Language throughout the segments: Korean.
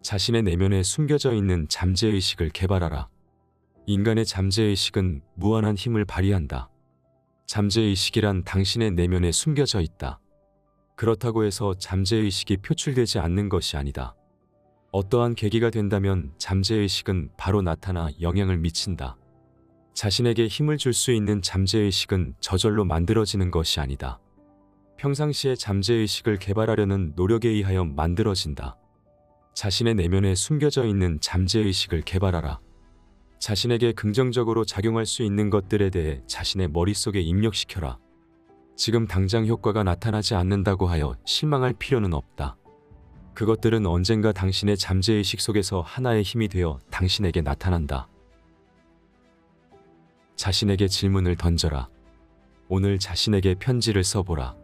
자신의 내면에 숨겨져 있는 잠재의식을 개발하라. 인간의 잠재의식은 무한한 힘을 발휘한다. 잠재의식이란 당신의 내면에 숨겨져 있다. 그렇다고 해서 잠재의식이 표출되지 않는 것이 아니다. 어떠한 계기가 된다면 잠재의식은 바로 나타나 영향을 미친다. 자신에게 힘을 줄 수 있는 잠재의식은 저절로 만들어지는 것이 아니다. 평상시에 잠재의식을 개발하려는 노력에 의하여 만들어진다. 자신의 내면에 숨겨져 있는 잠재의식을 개발하라. 자신에게 긍정적으로 작용할 수 있는 것들에 대해 자신의 머릿속에 입력시켜라. 지금 당장 효과가 나타나지 않는다고 하여 실망할 필요는 없다. 그것들은 언젠가 당신의 잠재의식 속에서 하나의 힘이 되어 당신에게 나타난다. 자신에게 질문을 던져라. 오늘 자신에게 편지를 써보라.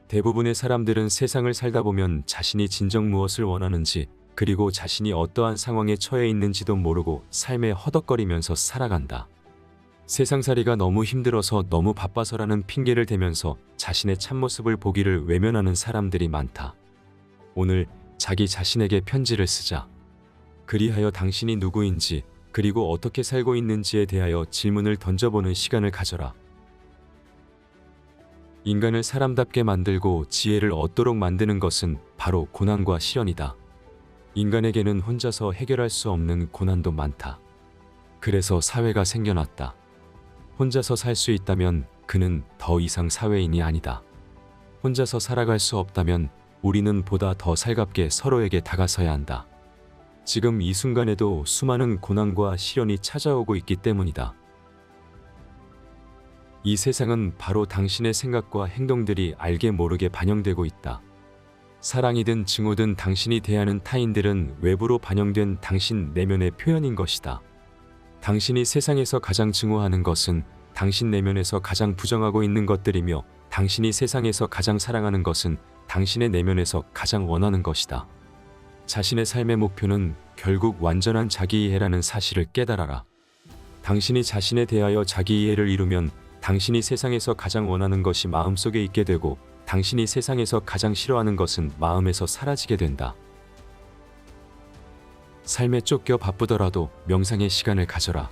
대부분의 사람들은 세상을 살다 보면 자신이 진정 무엇을 원하는지, 그리고 자신이 어떠한 상황에 처해 있는지도 모르고 삶에 허덕거리면서 살아간다. 세상살이가 너무 힘들어서 너무 바빠서라는 핑계를 대면서 자신의 참모습을 보기를 외면하는 사람들이 많다. 오늘 자기 자신에게 편지를 쓰자. 그리하여 당신이 누구인지, 그리고 어떻게 살고 있는지에 대하여 질문을 던져보는 시간을 가져라. 인간을 사람답게 만들고 지혜를 얻도록 만드는 것은 바로 고난과 시련이다. 인간에게는 혼자서 해결할 수 없는 고난도 많다. 그래서 사회가 생겨났다. 혼자서 살 수 있다면 그는 더 이상 사회인이 아니다. 혼자서 살아갈 수 없다면 우리는 보다 더 살갑게 서로에게 다가서야 한다. 지금 이 순간에도 수많은 고난과 시련이 찾아오고 있기 때문이다. 이 세상은 바로 당신의 생각과 행동들이 알게 모르게 반영되고 있다. 사랑이든 증오든 당신이 대하는 타인들은 외부로 반영된 당신 내면의 표현인 것이다. 당신이 세상에서 가장 증오하는 것은 당신 내면에서 가장 부정하고 있는 것들이며, 당신이 세상에서 가장 사랑하는 것은 당신의 내면에서 가장 원하는 것이다. 자신의 삶의 목표는 결국 완전한 자기이해라는 사실을 깨달아라. 당신이 자신에 대하여 자기이해를 이루면 당신이 세상에서 가장 원하는 것이 마음속에 있게 되고, 당신이 세상에서 가장 싫어하는 것은 마음에서 사라지게 된다. 삶에 쫓겨 바쁘더라도 명상의 시간을 가져라.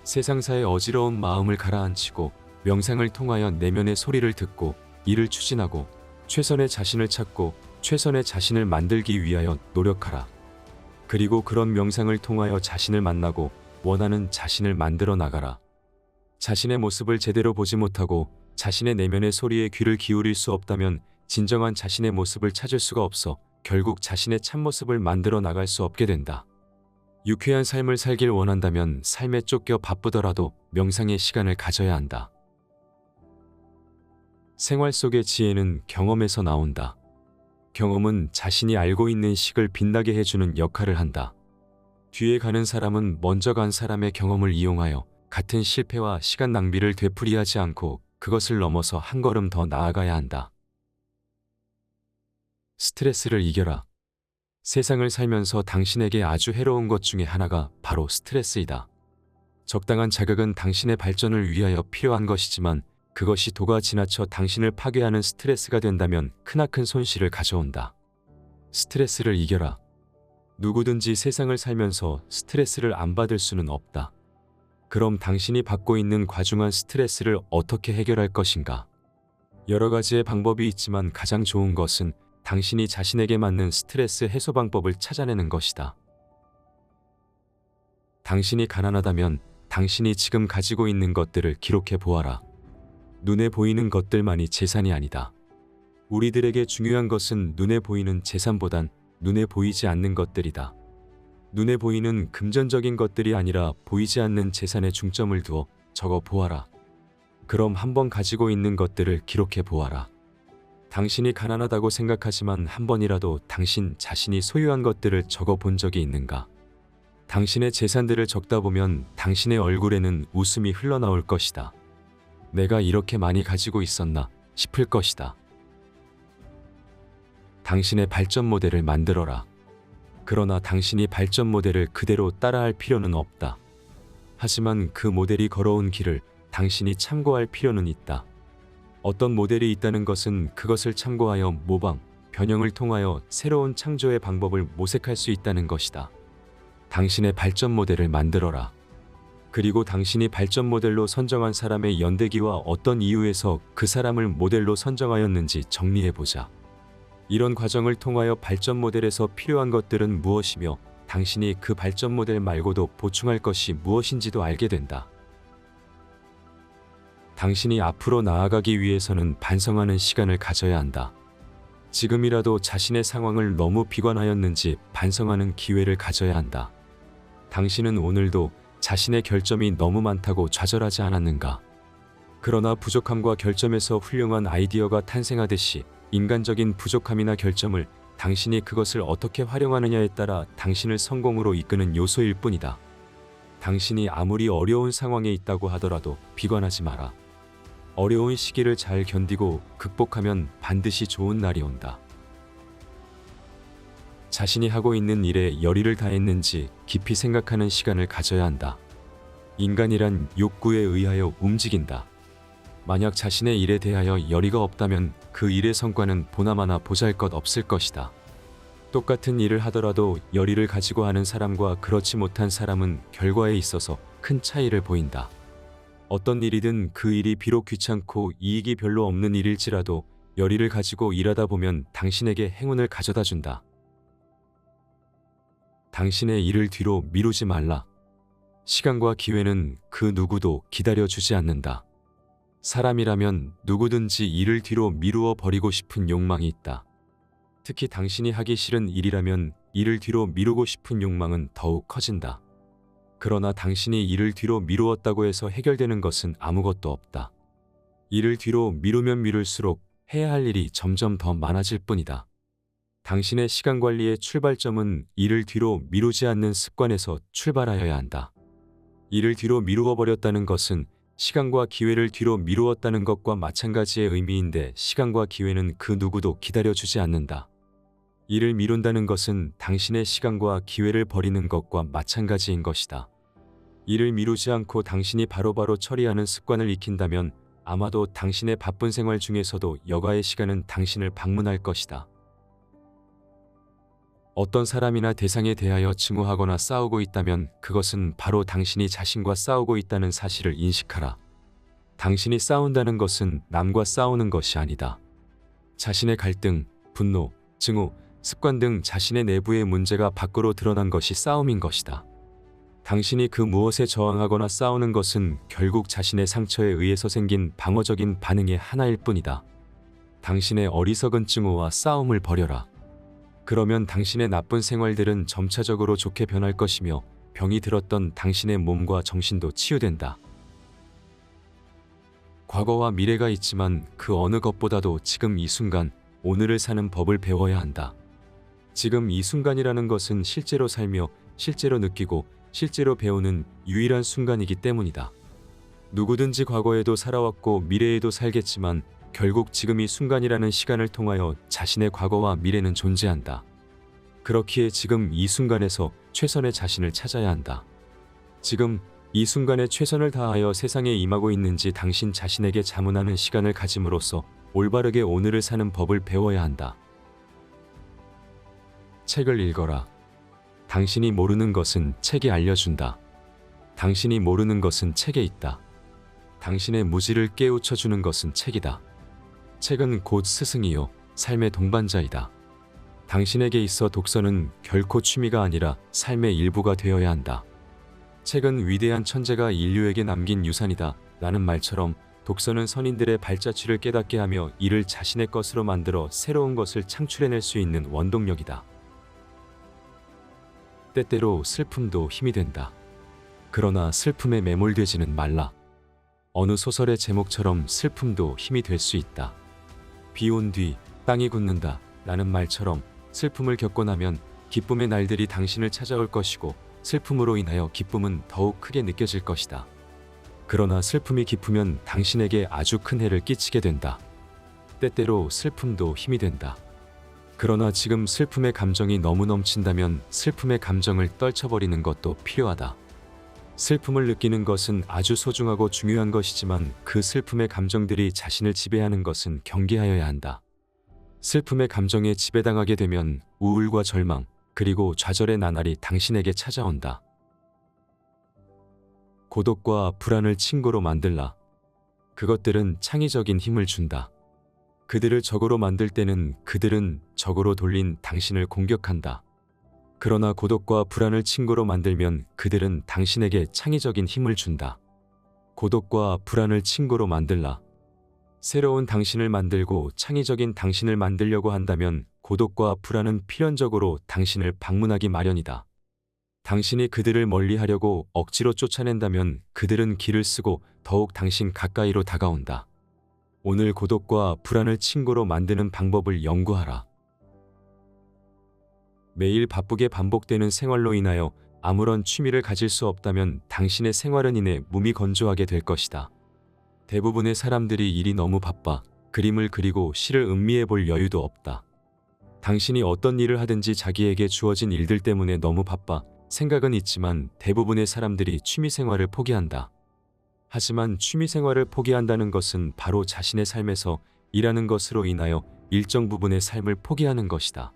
세상사의 어지러운 마음을 가라앉히고 명상을 통하여 내면의 소리를 듣고 이를 추진하고 최선의 자신을 찾고 최선의 자신을 만들기 위하여 노력하라. 그리고 그런 명상을 통하여 자신을 만나고 원하는 자신을 만들어 나가라. 자신의 모습을 제대로 보지 못하고 자신의 내면의 소리에 귀를 기울일 수 없다면 진정한 자신의 모습을 찾을 수가 없어 결국 자신의 참모습을 만들어 나갈 수 없게 된다. 유쾌한 삶을 살길 원한다면 삶에 쫓겨 바쁘더라도 명상의 시간을 가져야 한다. 생활 속의 지혜는 경험에서 나온다. 경험은 자신이 알고 있는 식을 빛나게 해주는 역할을 한다. 뒤에 가는 사람은 먼저 간 사람의 경험을 이용하여 같은 실패와 시간 낭비를 되풀이하지 않고 그것을 넘어서 한 걸음 더 나아가야 한다. 스트레스를 이겨라. 세상을 살면서 당신에게 아주 해로운 것 중에 하나가 바로 스트레스이다. 적당한 자극은 당신의 발전을 위하여 필요한 것이지만 그것이 도가 지나쳐 당신을 파괴하는 스트레스가 된다면 크나큰 손실을 가져온다. 스트레스를 이겨라. 누구든지 세상을 살면서 스트레스를 안 받을 수는 없다. 그럼 당신이 받고 있는 과중한 스트레스를 어떻게 해결할 것인가? 여러 가지의 방법이 있지만 가장 좋은 것은 당신이 자신에게 맞는 스트레스 해소 방법을 찾아내는 것이다. 당신이 가난하다면 당신이 지금 가지고 있는 것들을 기록해 보아라. 눈에 보이는 것들만이 재산이 아니다. 우리들에게 중요한 것은 눈에 보이는 재산보단 눈에 보이지 않는 것들이다. 눈에 보이는 금전적인 것들이 아니라 보이지 않는 재산에 중점을 두어 적어 보아라. 그럼 한번 가지고 있는 것들을 기록해 보아라. 당신이 가난하다고 생각하지만 한 번이라도 당신 자신이 소유한 것들을 적어 본 적이 있는가? 당신의 재산들을 적다 보면 당신의 얼굴에는 웃음이 흘러나올 것이다. 내가 이렇게 많이 가지고 있었나 싶을 것이다. 당신의 발전 모델을 만들어라. 그러나 당신이 발전 모델을 그대로 따라할 필요는 없다. 하지만 그 모델이 걸어온 길을 당신이 참고할 필요는 있다. 어떤 모델이 있다는 것은 그것을 참고하여 모방, 변형을 통하여 새로운 창조의 방법을 모색할 수 있다는 것이다. 당신의 발전 모델을 만들어라. 그리고 당신이 발전 모델로 선정한 사람의 연대기와 어떤 이유에서 그 사람을 모델로 선정하였는지 정리해보자. 이런 과정을 통하여 발전 모델에서 필요한 것들은 무엇이며 당신이 그 발전 모델 말고도 보충할 것이 무엇인지도 알게 된다. 당신이 앞으로 나아가기 위해서는 반성하는 시간을 가져야 한다. 지금이라도 자신의 상황을 너무 비관하였는지 반성하는 기회를 가져야 한다. 당신은 오늘도 자신의 결점이 너무 많다고 좌절하지 않았는가? 그러나 부족함과 결점에서 훌륭한 아이디어가 탄생하듯이 인간적인 부족함이나 결점을 당신이 그것을 어떻게 활용하느냐에 따라 당신을 성공으로 이끄는 요소일 뿐이다. 당신이 아무리 어려운 상황에 있다고 하더라도 비관하지 마라. 어려운 시기를 잘 견디고 극복하면 반드시 좋은 날이 온다. 자신이 하고 있는 일에 열의를 다했는지 깊이 생각하는 시간을 가져야 한다. 인간이란 욕구에 의하여 움직인다. 만약 자신의 일에 대하여 열의가 없다면 그 일의 성과는 보나마나 보잘것없을 것이다. 똑같은 일을 하더라도 열의를 가지고 하는 사람과 그렇지 못한 사람은 결과에 있어서 큰 차이를 보인다. 어떤 일이든 그 일이 비록 귀찮고 이익이 별로 없는 일일지라도 열의를 가지고 일하다 보면 당신에게 행운을 가져다 준다. 당신의 일을 뒤로 미루지 말라. 시간과 기회는 그 누구도 기다려주지 않는다. 사람이라면 누구든지 일을 뒤로 미루어 버리고 싶은 욕망이 있다. 특히 당신이 하기 싫은 일이라면 일을 뒤로 미루고 싶은 욕망은 더욱 커진다. 그러나 당신이 일을 뒤로 미루었다고 해서 해결되는 것은 아무것도 없다. 일을 뒤로 미루면 미룰수록 해야 할 일이 점점 더 많아질 뿐이다. 당신의 시간 관리의 출발점은 일을 뒤로 미루지 않는 습관에서 출발하여야 한다. 일을 뒤로 미루어 버렸다는 것은 시간과 기회를 뒤로 미루었다는 것과 마찬가지의 의미인데 시간과 기회는 그 누구도 기다려주지 않는다. 일을 미룬다는 것은 당신의 시간과 기회를 버리는 것과 마찬가지인 것이다. 일을 미루지 않고 당신이 바로바로 처리하는 습관을 익힌다면 아마도 당신의 바쁜 생활 중에서도 여가의 시간은 당신을 방문할 것이다. 어떤 사람이나 대상에 대하여 증오하거나 싸우고 있다면 그것은 바로 당신이 자신과 싸우고 있다는 사실을 인식하라. 당신이 싸운다는 것은 남과 싸우는 것이 아니다. 자신의 갈등, 분노, 증오, 습관 등 자신의 내부의 문제가 밖으로 드러난 것이 싸움인 것이다. 당신이 그 무엇에 저항하거나 싸우는 것은 결국 자신의 상처에 의해서 생긴 방어적인 반응의 하나일 뿐이다. 당신의 어리석은 증오와 싸움을 벌여라. 그러면 당신의 나쁜 생활들은 점차적으로 좋게 변할 것이며 병이 들었던 당신의 몸과 정신도 치유된다. 과거와 미래가 있지만 그 어느 것보다도 지금 이 순간, 오늘을 사는 법을 배워야 한다. 지금 이 순간이라는 것은 실제로 살며 실제로 느끼고 실제로 배우는 유일한 순간이기 때문이다. 누구든지 과거에도 살아왔고 미래에도 살겠지만 결국 지금 이 순간이라는 시간을 통하여 자신의 과거와 미래는 존재한다. 그렇기에 지금 이 순간에서 최선의 자신을 찾아야 한다. 지금 이 순간에 최선을 다하여 세상에 임하고 있는지 당신 자신에게 자문하는 시간을 가짐으로써 올바르게 오늘을 사는 법을 배워야 한다. 책을 읽어라. 당신이 모르는 것은 책이 알려준다. 당신이 모르는 것은 책에 있다. 당신의 무지를 깨우쳐주는 것은 책이다. 책은 곧 스승이요 삶의 동반자이다. 당신에게 있어 독서는 결코 취미가 아니라 삶의 일부가 되어야 한다. 책은 위대한 천재가 인류에게 남긴 유산이다 라는 말처럼 독서는 선인들의 발자취를 깨닫게 하며 이를 자신의 것으로 만들어 새로운 것을 창출해낼 수 있는 원동력이다. 때때로 슬픔도 힘이 된다. 그러나 슬픔에 매몰되지는 말라. 어느 소설의 제목처럼 슬픔도 힘이 될 수 있다. 비 온 뒤 땅이 굳는다 라는 말처럼 슬픔을 겪고 나면 기쁨의 날들이 당신을 찾아올 것이고 슬픔으로 인하여 기쁨은 더욱 크게 느껴질 것이다. 그러나 슬픔이 깊으면 당신에게 아주 큰 해를 끼치게 된다. 때때로 슬픔도 힘이 된다. 그러나 지금 슬픔의 감정이 너무 넘친다면 슬픔의 감정을 떨쳐버리는 것도 필요하다. 슬픔을 느끼는 것은 아주 소중하고 중요한 것이지만 그 슬픔의 감정들이 자신을 지배하는 것은 경계하여야 한다. 슬픔의 감정에 지배당하게 되면 우울과 절망, 그리고 좌절의 나날이 당신에게 찾아온다. 고독과 불안을 친구로 만들라. 그것들은 창의적인 힘을 준다. 그들을 적으로 만들 때는 그들은 적으로 돌린 당신을 공격한다. 그러나 고독과 불안을 친구로 만들면 그들은 당신에게 창의적인 힘을 준다. 고독과 불안을 친구로 만들라. 새로운 당신을 만들고 창의적인 당신을 만들려고 한다면 고독과 불안은 필연적으로 당신을 방문하기 마련이다. 당신이 그들을 멀리하려고 억지로 쫓아낸다면 그들은 길을 쓰고 더욱 당신 가까이로 다가온다. 오늘 고독과 불안을 친구로 만드는 방법을 연구하라. 매일 바쁘게 반복되는 생활로 인하여 아무런 취미를 가질 수 없다면 당신의 생활은 이내 무미건조하게 될 것이다. 대부분의 사람들이 일이 너무 바빠 그림을 그리고 시를 음미해 볼 여유도 없다. 당신이 어떤 일을 하든지 자기에게 주어진 일들 때문에 너무 바빠 생각은 있지만 대부분의 사람들이 취미생활을 포기한다. 하지만 취미생활을 포기한다는 것은 바로 자신의 삶에서 일하는 것으로 인하여 일정 부분의 삶을 포기하는 것이다.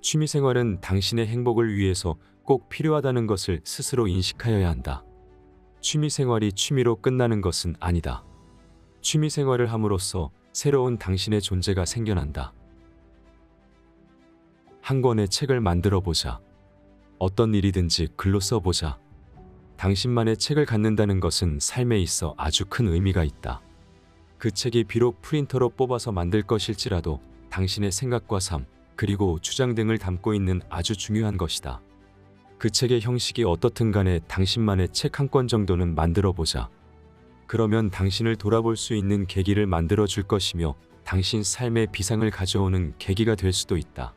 취미생활은 당신의 행복을 위해서 꼭 필요하다는 것을 스스로 인식하여야 한다. 취미생활이 취미로 끝나는 것은 아니다. 취미생활을 함으로써 새로운 당신의 존재가 생겨난다. 한 권의 책을 만들어 보자. 어떤 일이든지 글로 써보자. 당신만의 책을 갖는다는 것은 삶에 있어 아주 큰 의미가 있다. 그 책이 비록 프린터로 뽑아서 만들 것일지라도 당신의 생각과 삶, 그리고 주장 등을 담고 있는 아주 중요한 것이다. 그 책의 형식이 어떻든 간에 당신만의 책 한 권 정도는 만들어 보자. 그러면 당신을 돌아볼 수 있는 계기를 만들어 줄 것이며 당신 삶의 비상을 가져오는 계기가 될 수도 있다.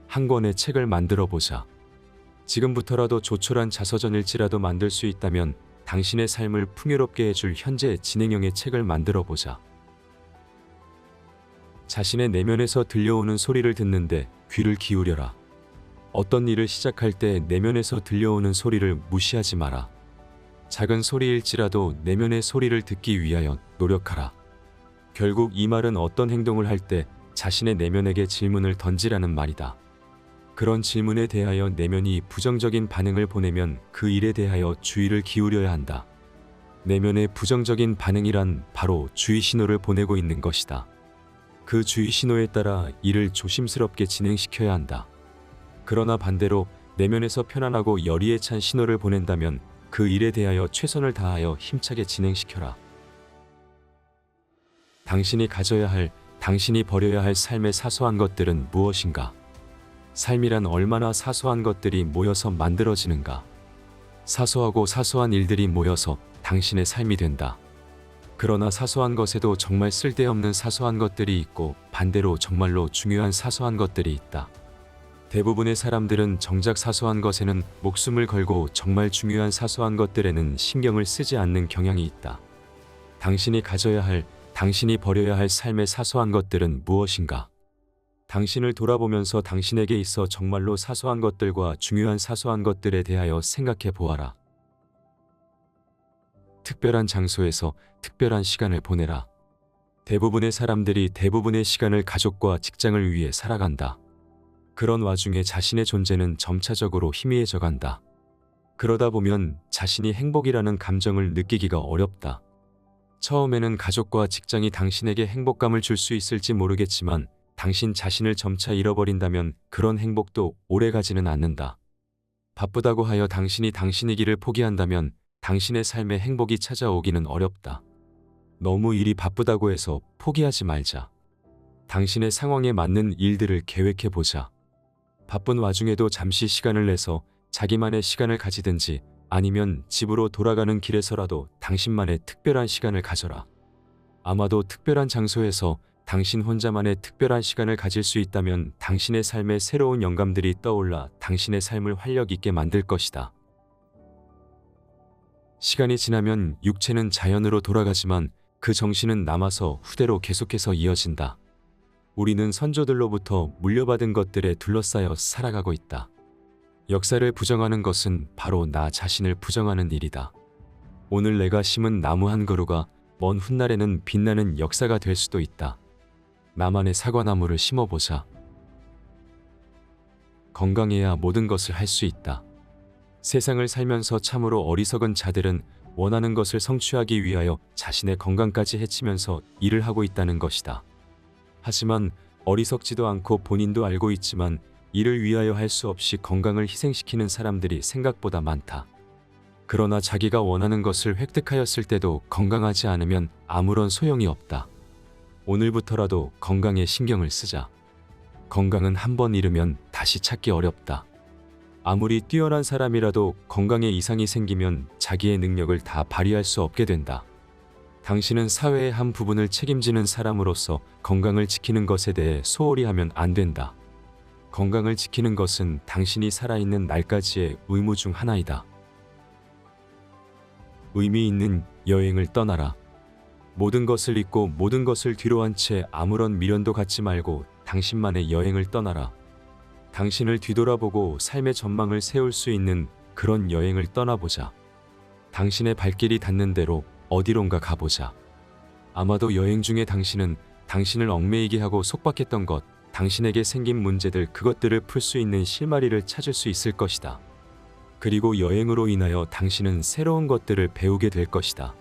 한 권의 책을 만들어 보자. 지금부터라도 조촐한 자서전일지라도 만들 수 있다면 당신의 삶을 풍요롭게 해줄 현재 진행형의 책을 만들어 보자. 자신의 내면에서 들려오는 소리를 듣는데 귀를 기울여라. 어떤 일을 시작할 때 내면에서 들려오는 소리를 무시하지 마라. 작은 소리일지라도 내면의 소리를 듣기 위하여 노력하라. 결국 이 말은 어떤 행동을 할 때 자신의 내면에게 질문을 던지라는 말이다. 그런 질문에 대하여 내면이 부정적인 반응을 보내면 그 일에 대하여 주의를 기울여야 한다. 내면의 부정적인 반응이란 바로 주의 신호를 보내고 있는 것이다. 그 주의 신호에 따라 일을 조심스럽게 진행시켜야 한다. 그러나 반대로 내면에서 편안하고 열의에 찬 신호를 보낸다면 그 일에 대하여 최선을 다하여 힘차게 진행시켜라. 당신이 가져야 할, 당신이 버려야 할 삶의 사소한 것들은 무엇인가? 삶이란 얼마나 사소한 것들이 모여서 만들어지는가? 사소하고 사소한 일들이 모여서 당신의 삶이 된다. 그러나 사소한 것에도 정말 쓸데없는 사소한 것들이 있고 반대로 정말로 중요한 사소한 것들이 있다. 대부분의 사람들은 정작 사소한 것에는 목숨을 걸고 정말 중요한 사소한 것들에는 신경을 쓰지 않는 경향이 있다. 당신이 가져야 할, 당신이 버려야 할 삶의 사소한 것들은 무엇인가? 당신을 돌아보면서 당신에게 있어 정말로 사소한 것들과 중요한 사소한 것들에 대하여 생각해 보아라. 특별한 장소에서 특별한 시간을 보내라. 대부분의 사람들이 대부분의 시간을 가족과 직장을 위해 살아간다. 그런 와중에 자신의 존재는 점차적으로 희미해져 간다. 그러다 보면 자신이 행복이라는 감정을 느끼기가 어렵다. 처음에는 가족과 직장이 당신에게 행복감을 줄 수 있을지 모르겠지만 당신 자신을 점차 잃어버린다면 그런 행복도 오래가지는 않는다. 바쁘다고 하여 당신이 당신이기를 포기한다면 당신의 삶에 행복이 찾아오기는 어렵다. 너무 일이 바쁘다고 해서 포기하지 말자. 당신의 상황에 맞는 일들을 계획해 보자. 바쁜 와중에도 잠시 시간을 내서 자기만의 시간을 가지든지 아니면 집으로 돌아가는 길에서라도 당신만의 특별한 시간을 가져라. 아마도 특별한 장소에서 당신 혼자만의 특별한 시간을 가질 수 있다면 당신의 삶에 새로운 영감들이 떠올라 당신의 삶을 활력 있게 만들 것이다. 시간이 지나면 육체는 자연으로 돌아가지만 그 정신은 남아서 후대로 계속해서 이어진다. 우리는 선조들로부터 물려받은 것들에 둘러싸여 살아가고 있다. 역사를 부정하는 것은 바로 나 자신을 부정하는 일이다. 오늘 내가 심은 나무 한 그루가 먼 훗날에는 빛나는 역사가 될 수도 있다. 나만의 사과나무를 심어보자. 건강해야 모든 것을 할 수 있다. 세상을 살면서 참으로 어리석은 자들은 원하는 것을 성취하기 위하여 자신의 건강까지 해치면서 일을 하고 있다는 것이다. 하지만 어리석지도 않고 본인도 알고 있지만 이를 위하여 할 수 없이 건강을 희생시키는 사람들이 생각보다 많다. 그러나 자기가 원하는 것을 획득하였을 때도 건강하지 않으면 아무런 소용이 없다. 오늘부터라도 건강에 신경을 쓰자. 건강은 한 번 잃으면 다시 찾기 어렵다. 아무리 뛰어난 사람이라도 건강에 이상이 생기면 자기의 능력을 다 발휘할 수 없게 된다. 당신은 사회의 한 부분을 책임지는 사람으로서 건강을 지키는 것에 대해 소홀히 하면 안 된다. 건강을 지키는 것은 당신이 살아있는 날까지의 의무 중 하나이다. 의미 있는 여행을 떠나라. 모든 것을 잊고 모든 것을 뒤로 한 채 아무런 미련도 갖지 말고 당신만의 여행을 떠나라. 당신을 뒤돌아보고 삶의 전망을 세울 수 있는 그런 여행을 떠나보자. 당신의 발길이 닿는 대로 어디론가 가보자. 아마도 여행 중에 당신은 당신을 얽매이게 하고 속박했던 것, 당신에게 생긴 문제들, 그것들을 풀 수 있는 실마리를 찾을 수 있을 것이다. 그리고 여행으로 인하여 당신은 새로운 것들을 배우게 될 것이다.